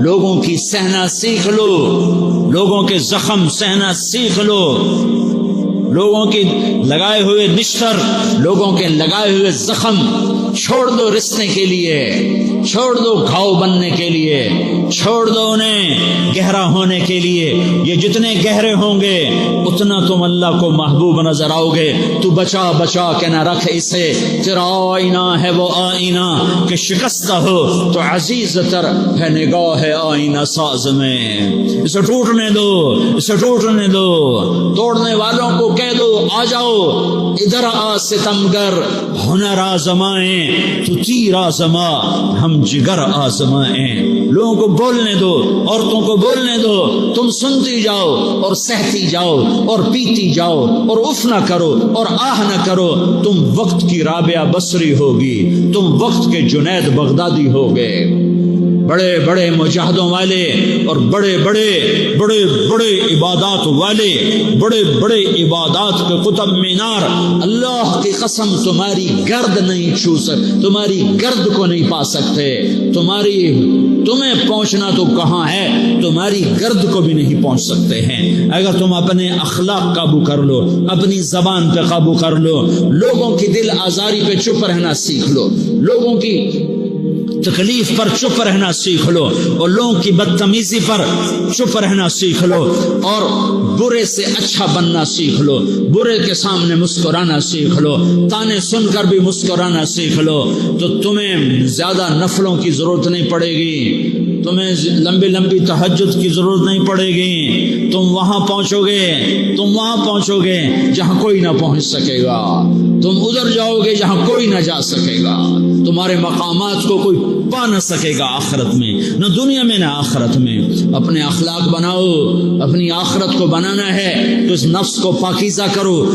لوگوں کی سہنا سیکھ لو، لوگوں کے زخم سہنا سیکھ لو، لوگوں کے لگائے ہوئے نشتر، لوگوں کے لگائے ہوئے زخم چھوڑ دو رسنے کے لیے، چھوڑ دو گھاؤ بننے کے لیے، چھوڑ دو انہیں گہرا ہونے کے لیے۔ یہ جتنے گہرے ہوں گے اتنا تم اللہ کو محبوب نظر آؤ گے۔ تو بچا بچا کے نہ رکھ اسے، تیرا آئینہ ہے وہ آئینہ کہ شکستہ ہو تو عزیز تر ہے نگاہ آئینہ ساز میں۔ اسے ٹوٹنے دو، اسے ٹوٹنے دو۔ توڑنے والوں کو کہہ دو آ جاؤ ادھر آ ستمگر، ہنر آزمائیں تو تیر آزما، ہم جگر آزمائیں۔ لوگوں کو بولنے دو، عورتوں کو بولنے دو، تم سنتی جاؤ اور سہتی جاؤ اور پیتی جاؤ اور اف نہ کرو اور آہ نہ کرو۔ تم وقت کی رابعہ بصری ہوگی، تم وقت کے جنید بغدادی ہوگے۔ بڑے بڑے مجاہدوں والے اور بڑے بڑے بڑے بڑے عبادات والے، بڑے بڑے عبادات کے قطب مینار، اللہ کی قسم تمہاری گرد نہیں چھو سکتے، تمہاری گرد کو نہیں پا سکتے۔ تمہیں پہنچنا تو کہاں ہے، تمہاری گرد کو بھی نہیں پہنچ سکتے ہیں۔ اگر تم اپنے اخلاق قابو کر لو، اپنی زبان پہ قابو کر لو، لوگوں کی دل آزاری پہ چپ رہنا سیکھ لو، لوگوں کی تکلیف پر چپ رہنا سیکھ لو اور لوگوں کی بدتمیزی پر چپ رہنا سیکھ لو اور برے سے اچھا بننا سیکھ لو، برے کے سامنے مسکرانا سیکھ لو، تانے سن کر بھی مسکرانا سیکھ لو، تو تمہیں زیادہ نفلوں کی ضرورت نہیں پڑے گی، تمہیں لمبی لمبی تہجد کی ضرورت نہیں پڑے گی۔ تم وہاں پہنچو گے جہاں کوئی نہ پہنچ سکے گا، تم ادھر جاؤ گے جہاں کوئی نہ جا سکے گا، تمہارے مقامات کو کوئی پا نہ سکے گا آخرت میں، نہ دنیا میں نہ آخرت میں۔ اپنے اخلاق بناؤ، اپنی آخرت کو بنانا ہے تو اس نفس کو پاکیزہ کرو،